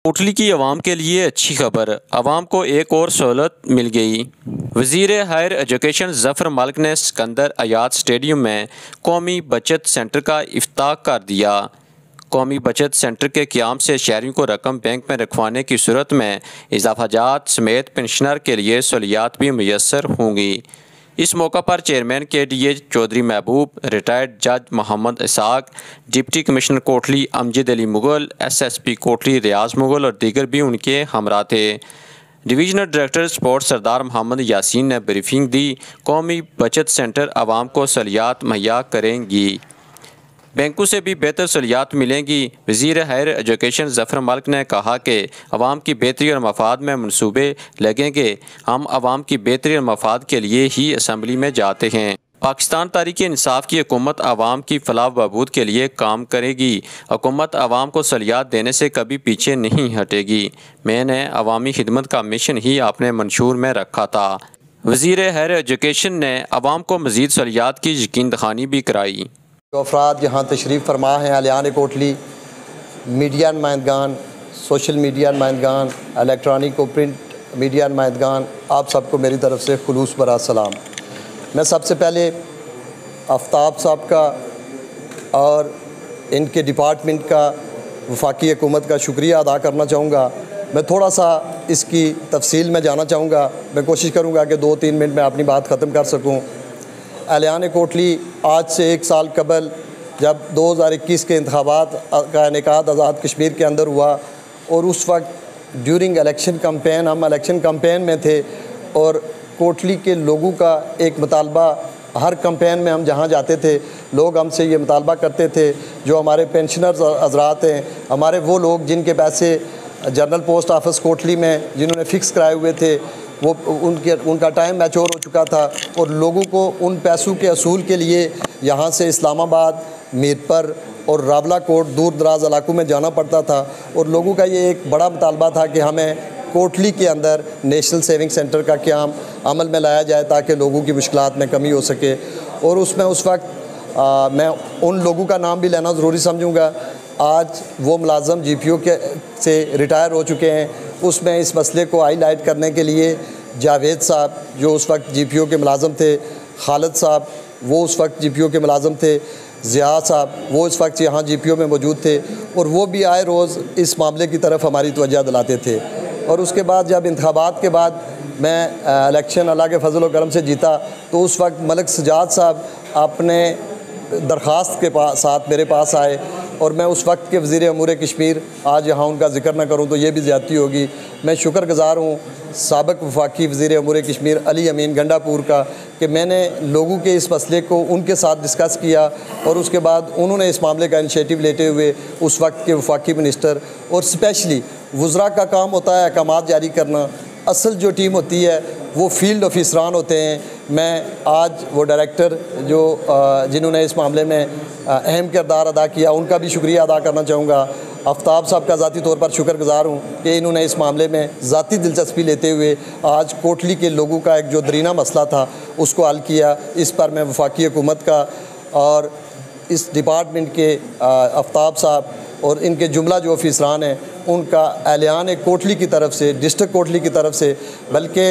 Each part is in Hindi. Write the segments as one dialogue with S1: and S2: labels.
S1: कोटली की आवाम के लिए अच्छी खबर, आवाम को एक और सहूलत मिल गई। वज़ीर हायर एजुकेशन ज़फ़र मलिक ने सिकंदर अयाज स्टेडियम में कौमी बचत सेंटर का इफ्ताह कर दिया। कौमी बचत सेंटर के क़याम से शहरियों को रकम बैंक में रखवाने की सूरत में इजाफ़ाजात समेत पेंशनर के लिए सहूलियात भी मुयस्सर होंगी। इस मौका पर chairman KDA Chaudhary Mehboob, retired जज Mohammad Ishaq, deputy commissioner Kotli Amjad Ali Mughal, SSP Kotli Riaz Mughal और दीगर भी उनके हमरा थे। Divisional director sports Sardar Mohammad Yasin ने ब्रीफिंग दी। कौमी बचत सेंटर आवाम को सहूलियात मुहैया करेंगी, बैंकों से भी बेहतर सहूलियात मिलेंगी। वज़ीर हायर एजुकेशन ज़फ़र मलिक ने कहा कि आवाम की बेहतरी और मफाद में मनसूबे लगेंगे। हम आवाम की बेहतरी और मफाद के लिए ही असम्बली में जाते हैं। पाकिस्तान तहरीक इंसाफ की हुकूमत आवाम की फलाह बहबूद के लिए काम करेगी। हुकूमत आवाम को सहूलियात देने से कभी पीछे नहीं हटेगी। मैंने अवामी खिदमत का मिशन ही अपने मंशूर में रखा था। वज़ीर हायर एजुकेशन ने आवाम को मज़ीद सहूलियात की यकीन दहानी भी कराई।
S2: जो अफराद यहाँ तशरीफ़ फरमा हैं, अलियान कोटली, मीडिया नुमाइंदगान, सोशल मीडिया नुमाइंदगान, इलेक्ट्रॉनिक व प्रिंट मीडिया नुमाइंदगान, आप सबको मेरी तरफ़ से खुलूस भरा सलाम। मैं सबसे पहले आफ्ताब साहब का और इनके डिपार्टमेंट का, वफाकी हुकूमत का शुक्रिया अदा करना चाहूँगा। मैं थोड़ा सा इसकी तफसील में जाना चाहूँगा। मैं कोशिश करूँगा कि 2-3 मिनट में अपनी बात ख़त्म कर सकूँ। अलियान कोटली आज से 1 साल कबल जब 2021 के इंतखाबात का इनेकाद आज़ाद कश्मीर के अंदर हुआ और उस वक्त ड्यूरिंग इलेक्शन कैंपेन, हम इलेक्शन कैंपेन में थे और कोटली के लोगों का एक मुतालबा, हर कैंपेन में हम जहाँ जाते थे लोग हमसे ये मुतालबा करते थे, जो हमारे पेंशनर्स हज़रात हैं, हमारे वो लोग जिनके पैसे जनरल पोस्ट ऑफिस कोटली में जिन्होंने फ़िक्स कराए हुए थे, वो उनका टाइम मैच्योर हो चुका था और लोगों को उन पैसों के असूल के लिए यहाँ से इस्लामाबाद, मीरपुर और रावलाकोट दूर दराज इलाकों में जाना पड़ता था। और लोगों का ये एक बड़ा मुतालबा था कि हमें कोटली के अंदर नेशनल सेविंग सेंटर का क़याम अमल में लाया जाए ताकि लोगों की मुश्किलात में कमी हो सके। और उसमें उस वक्त मैं उन लोगों का नाम भी लेना ज़रूरी समझूँगा। आज वो मुलाज़म GPO के से रिटायर हो चुके हैं। उसमें इस मसले को हाईलाइट करने के लिए जावेद साहब जो उस वक्त GPO के मुलाज़म थे, खालिद साहब वो उस वक्त GPO के मुलाज़म थे, ज़िया साहब वो इस वक्त यहाँ GPO में मौजूद थे और वो भी आए रोज़ इस मामले की तरफ हमारी तवज्जो दिलाते थे। और उसके बाद जब इंतखाबात के बाद मैं इलेक्शन अल्लाह के फजल व करम से जीता तो उस वक्त मलिक सजाद साहब अपने दरख्वास्त के साथ मेरे पास आए और मैं उस वक्त के वज़ीर अमूर कश्मीर, आज यहाँ उनका ज़िक्र न करूँ तो ये भी ज़्यादती होगी। मैं शुक्रगुज़ार हूँ साबिक़ वफाकी वज़ीर अमूर कश्मीर अली अमीन गंडापुर का कि मैंने लोगों के इस मसले को उनके साथ डिस्कस किया और उसके बाद उन्होंने इस मामले का इनिशिएटिव लेते हुए उस वक्त के वफाकी मिनिस्टर और स्पेशली वज़रा का काम होता है अहकामात जारी करना, असल जो टीम होती है वो फील्ड ऑफिसरान होते हैं। मैं आज वो डायरेक्टर जो जिन्होंने इस मामले में अहम किरदार अदा किया उनका भी शुक्रिया अदा करना चाहूँगा। आफ्ताब साहब का ज़ाती तौर पर शुक्रगुज़ार हूँ कि इन्होंने इस मामले में ज़ाती दिलचस्पी लेते हुए आज कोटली के लोगों का एक जो दरीना मसला था उसको हल किया। इस पर मैं वफाकी हुकूमत का और इस डिपार्टमेंट के आफ्ताब साहब और इनके जुमला जो ऑफिसरान हैं उनका अलियान कोटली की तरफ से, डिस्ट्रिक्ट कोटली की तरफ से, बल्कि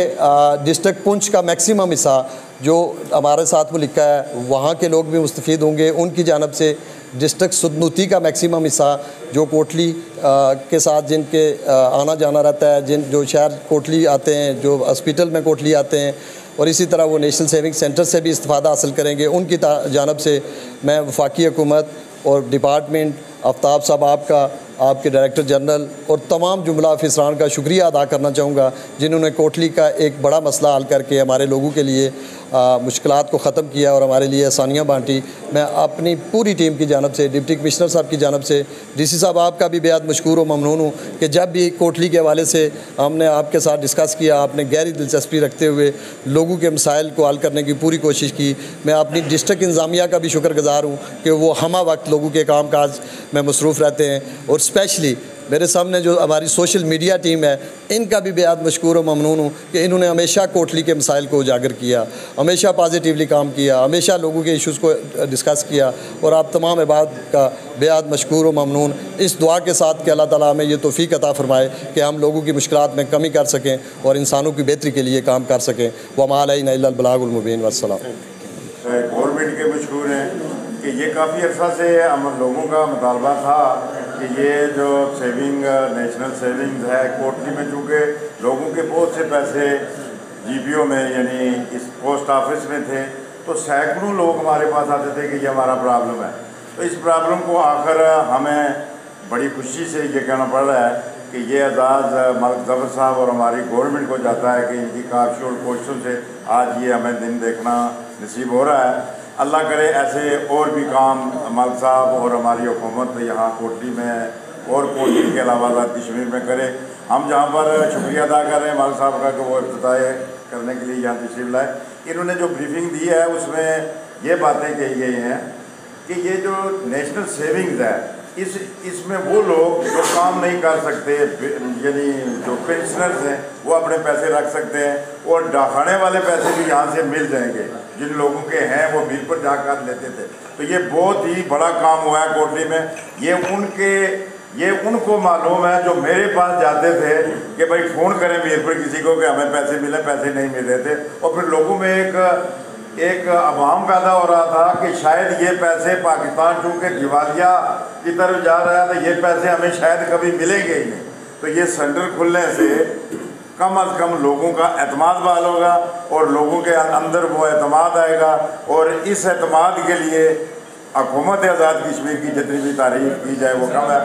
S2: डिस्ट्रिक्ट पुंछ का मैक्सिमम हिस्सा जो हमारे साथ में लिखा है वहाँ के लोग भी मुस्तफ़ीद होंगे, उनकी जानब से डिस्ट्रिक्ट सुदनूती का मैक्सिमम हिस्सा जो कोटली के साथ जिनके आना जाना रहता है, जो शहर कोटली आते हैं, जो हॉस्पिटल में कोटली आते हैं और इसी तरह वो नेशनल सेविंग सेंटर से भी इस्तिफ़ादा हासिल करेंगे, उनकी जानब से मैं वफाकी हुकूमत और डिपार्टमेंट, आफ्ताब साहब आपका, आपके डायरेक्टर जनरल और तमाम जुमला ऑफिसरान का शुक्रिया अदा करना चाहूँगा जिन्होंने कोटली का एक बड़ा मसला हल करके हमारे लोगों के लिए मुश्किलात को ख़त्म किया और हमारे लिए आसानियाँ बांटी। मैं अपनी पूरी टीम की जानब से, डिप्टी कमिश्नर साहब की जानब से, DC साहब आपका भी बेहद मशकूर व ममनून हूँ कि जब भी कोटली के हवाले से हमने आपके साथ डिस्कस किया, आपने गहरी दिलचस्पी रखते हुए लोगों के मसाइल को हल करने की पूरी कोशिश की। मैं अपनी डिस्ट्रिक्ट इंतज़ामिया का भी शुक्रगुज़ार हूँ कि वो हमा वक्त लोगों के काम काज में मसरूफ़ रहते हैं और स्पेशली मेरे सामने जो हमारी सोशल मीडिया टीम है, इनका भी बेहद मशकूर और ममनून हूँ कि इन्होंने हमेशा कोटली के मसाइल को उजागर किया, हमेशा पॉजिटिवली काम किया, हमेशा लोगों के इश्यूज़ को डिस्कस किया। और आप तमाम अहबाब का बेहद मशकूर और ममनून, इस दुआ के साथ कि अल्लाह ताला हमें ये तौफीक अता फरमाए कि हम लोगों की मुश्किलात में कमी कर सकें और इंसानों की बेहतरी के लिए काम कर सकें। वमा अलैना इल्लल बलागुल मुबीन। वस्सलाम।
S3: गवर्नमेंट के मशहूर हैं कि ये काफ़ी अर्सा से हम लोगों का मुतालबा था कि ये जो सेविंग नेशनल सेविंग्स है कोटली में, चूँकि लोगों के बहुत से पैसे जीपीओ में यानी इस पोस्ट ऑफिस में थे, तो सैकड़ों लोग हमारे पास आते थे कि ये हमारा प्रॉब्लम है। तो इस प्रॉब्लम को आखिर हमें बड़ी खुशी से ये कहना पड़ रहा है कि ये एजाज़ मलिक ज़फ़र साहब और हमारी गवर्नमेंट को जाता है कि इनकी कारशोर कोशिशों से आज ये हमें दिन देखना नसीब हो रहा है। अल्लाह करे ऐसे और भी काम मलिक साहब और हमारी हुकूमत यहाँ कोटली में और कोटली के अलावा कश्मीर में करे। हम जहाँ पर शुक्रिया अदा कर रहे हैं मलिक साहब का कि वो इफ्तिताह करने के लिए यहाँ तशरीफ़ लाए। इन्होंने जो ब्रीफिंग दी है उसमें ये बातें कही गई हैं कि ये जो नेशनल सेविंग्स है इसमें वो लोग जो काम नहीं कर सकते, यानी जो पेंशनर्स हैं, वो अपने पैसे रख सकते हैं और डाकखाने वाले पैसे भी यहाँ से मिल जाएंगे। जिन लोगों के हैं वो बिल पर जाकर लेते थे। तो ये बहुत ही बड़ा काम हुआ है कोटली में। ये उनको मालूम है जो मेरे पास जाते थे कि भाई फ़ोन करें मीरपुर किसी को कि हमें पैसे मिले, पैसे नहीं मिल रहे थे। और फिर लोगों में एक अवाम पैदा हो रहा था कि शायद ये पैसे पाकिस्तान चूँकि दिवालिया की तरफ जा रहा है तो ये पैसे हमें शायद कभी मिलेंगे ही नहीं। तो ये सेंटर खुलने से कम अज़ कम लोगों का एतमाद बहाल होगा और लोगों के अंदर वो एतमाद आएगा और इस एतमाद के लिए हुकूमत आज़ाद कश्मीर की जितनी भी तारीफ़ की जाए वो कम है।